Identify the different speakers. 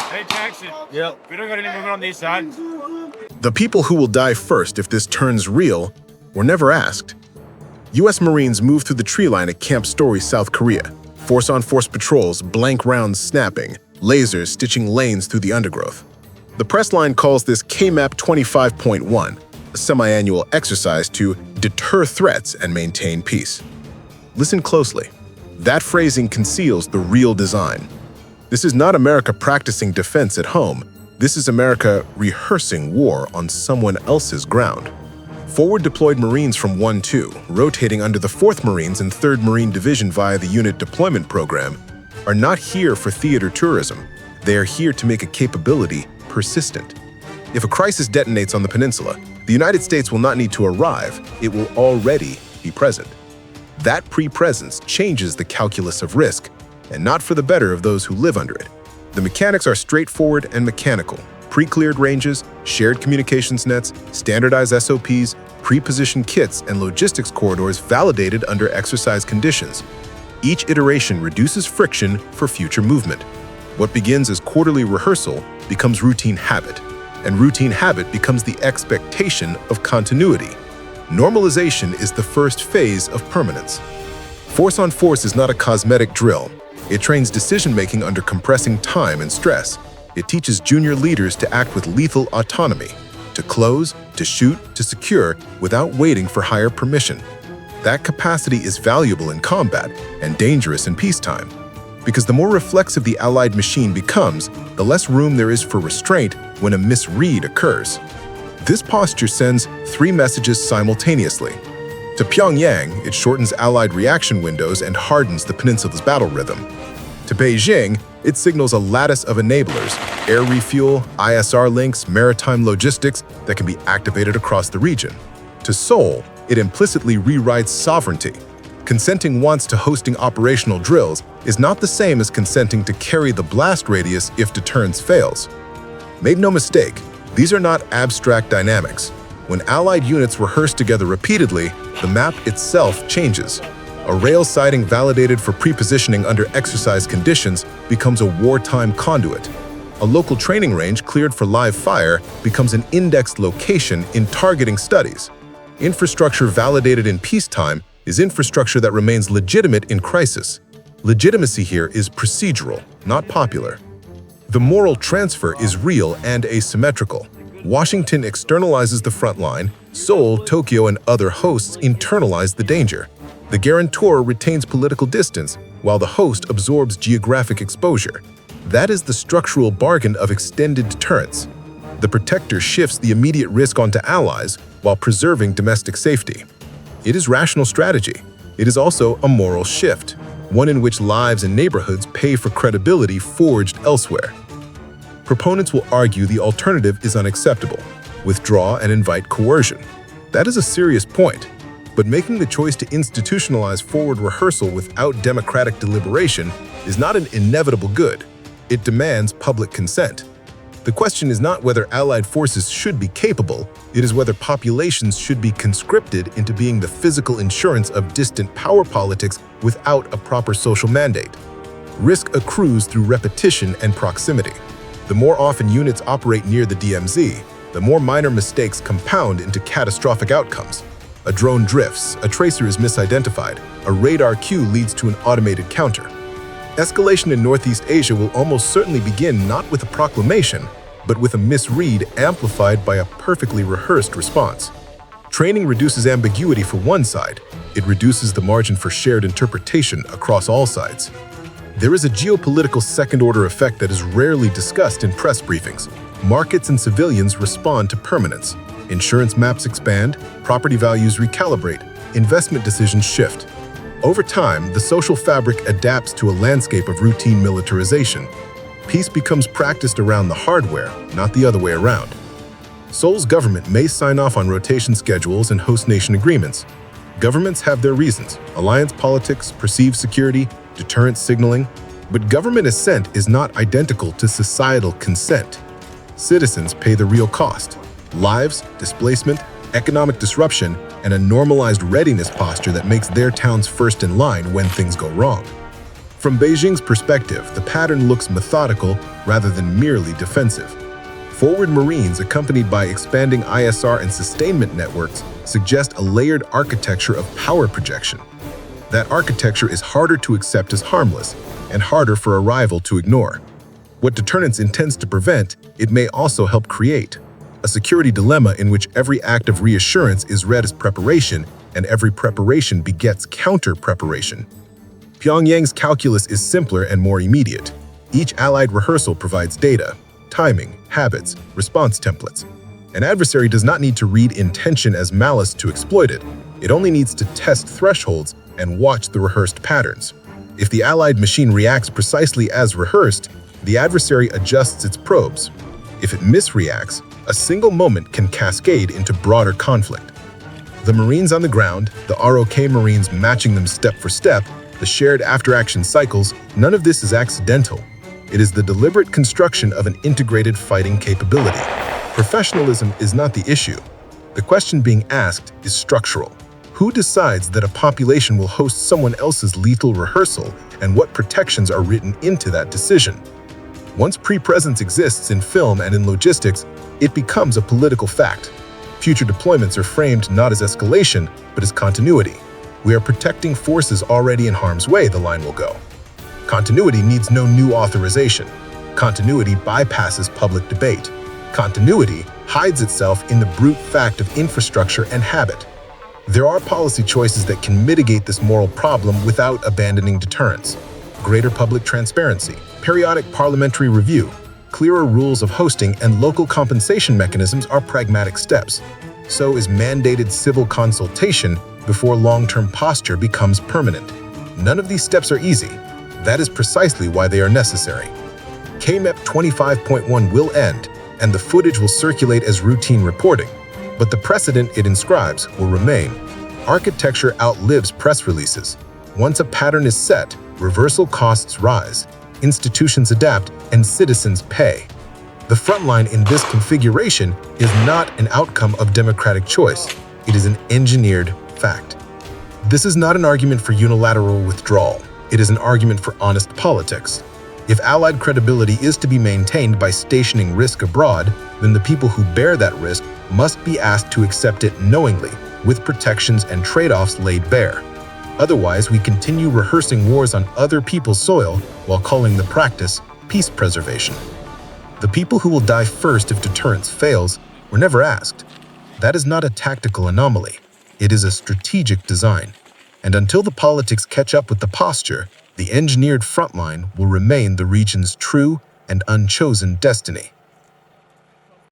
Speaker 1: Hey, Jackson. Yep. We don't got any movement on these sides.
Speaker 2: The people who will die first if this turns real were never asked. U.S. Marines moved through the tree line at Camp Story, South Korea. Force-on-force patrols, blank rounds snapping, lasers stitching lanes through the undergrowth. The press line calls this KMAP 25.1, a semi-annual exercise to deter threats and maintain peace. Listen closely. That phrasing conceals the real design. This is not America practicing defense at home. This is America rehearsing war on someone else's ground. Forward-deployed Marines from 1-2, rotating under the 4th Marines and 3rd Marine Division via the Unit Deployment Program, are not here for theater tourism. They are here to make a capability persistent. If a crisis detonates on the peninsula, the United States will not need to arrive, it will already be present. That pre-presence changes the calculus of risk, and not for the better of those who live under it. The mechanics are straightforward and mechanical. Pre-cleared ranges, shared communications nets, standardized SOPs, pre-positioned kits, and logistics corridors validated under exercise conditions. Each iteration reduces friction for future movement. What begins as quarterly rehearsal becomes routine habit, and routine habit becomes the expectation of continuity. Normalization is the first phase of permanence. Force-on-force is not a cosmetic drill. It trains decision-making under compressing time and stress. It teaches junior leaders to act with lethal autonomy, to close, to shoot, to secure without waiting for higher permission. That capacity is valuable in combat and dangerous in peacetime, because the more reflexive the Allied machine becomes, the less room there is for restraint when a misread occurs. This posture sends 3 messages simultaneously. To Pyongyang, it shortens Allied reaction windows and hardens the peninsula's battle rhythm. To Beijing, it signals a lattice of enablers, air refuel, ISR links, maritime logistics that can be activated across the region. To Seoul, it implicitly rewrites sovereignty. Consenting once to hosting operational drills is not the same as consenting to carry the blast radius if deterrence fails. Make no mistake, these are not abstract dynamics. When Allied units rehearse together repeatedly, the map itself changes. A rail siding validated for pre-positioning under exercise conditions becomes a wartime conduit. A local training range cleared for live fire becomes an indexed location in targeting studies. Infrastructure validated in peacetime is infrastructure that remains legitimate in crisis. Legitimacy here is procedural, not popular. The moral transfer is real and asymmetrical. Washington externalizes the front line, Seoul, Tokyo, and other hosts internalize the danger. The guarantor retains political distance, while the host absorbs geographic exposure. That is the structural bargain of extended deterrence. The protector shifts the immediate risk onto allies while preserving domestic safety. It is rational strategy. It is also a moral shift, one in which lives and neighborhoods pay for credibility forged elsewhere. Proponents will argue the alternative is unacceptable, withdraw and invite coercion. That is a serious point. But making the choice to institutionalize forward rehearsal without democratic deliberation is not an inevitable good. It demands public consent. The question is not whether Allied forces should be capable, it is whether populations should be conscripted into being the physical insurance of distant power politics without a proper social mandate. Risk accrues through repetition and proximity. The more often units operate near the DMZ, the more minor mistakes compound into catastrophic outcomes. A drone drifts, a tracer is misidentified, a radar cue leads to an automated counter. Escalation in Northeast Asia will almost certainly begin not with a proclamation, but with a misread amplified by a perfectly rehearsed response. Training reduces ambiguity for one side. It reduces the margin for shared interpretation across all sides. There is a geopolitical second-order effect that is rarely discussed in press briefings. Markets and civilians respond to permanence. Insurance maps expand, property values recalibrate, investment decisions shift. Over time, the social fabric adapts to a landscape of routine militarization. Peace becomes practiced around the hardware, not the other way around. Seoul's government may sign off on rotation schedules and host nation agreements. Governments have their reasons: alliance politics, perceived security, deterrence signaling. But government assent is not identical to societal consent. Citizens pay the real cost: lives, displacement, economic disruption, and a normalized readiness posture that makes their towns first in line when things go wrong. From Beijing's perspective, the pattern looks methodical rather than merely defensive. Forward Marines, accompanied by expanding ISR and sustainment networks, suggest a layered architecture of power projection. That architecture is harder to accept as harmless and harder for a rival to ignore. What deterrence intends to prevent, it may also help create a security dilemma in which every act of reassurance is read as preparation and every preparation begets counter-preparation. Pyongyang's calculus is simpler and more immediate. Each allied rehearsal provides data, timing, habits, response templates. An adversary does not need to read intention as malice to exploit it. It only needs to test thresholds and watch the rehearsed patterns. If the allied machine reacts precisely as rehearsed, the adversary adjusts its probes. If it misreacts, a single moment can cascade into broader conflict. The Marines on the ground, the ROK Marines matching them step for step, the shared after-action cycles, none of this is accidental. It is the deliberate construction of an integrated fighting capability. Professionalism is not the issue. The question being asked is structural. Who decides that a population will host someone else's lethal rehearsal, and what protections are written into that decision? Once pre-presence exists in film and in logistics, it becomes a political fact. Future deployments are framed not as escalation, but as continuity. We are protecting forces already in harm's way, the line will go. Continuity needs no new authorization. Continuity bypasses public debate. Continuity hides itself in the brute fact of infrastructure and habit. There are policy choices that can mitigate this moral problem without abandoning deterrence. Greater public transparency, periodic parliamentary review, clearer rules of hosting, and local compensation mechanisms are pragmatic steps. So is mandated civil consultation before long-term posture becomes permanent. None of these steps are easy. That is precisely why they are necessary. KMEP 25.1 will end, and the footage will circulate as routine reporting, but the precedent it inscribes will remain. Architecture outlives press releases. Once a pattern is set, reversal costs rise, institutions adapt, and citizens pay. The front line in this configuration is not an outcome of democratic choice. It is an engineered fact. This is not an argument for unilateral withdrawal. It is an argument for honest politics. If Allied credibility is to be maintained by stationing risk abroad, then the people who bear that risk must be asked to accept it knowingly, with protections and trade-offs laid bare. Otherwise, we continue rehearsing wars on other people's soil while calling the practice peace preservation. The people who will die first if deterrence fails were never asked. That is not a tactical anomaly. It is a strategic design. And until the politics catch up with the posture, the engineered frontline will remain the region's true and unchosen destiny.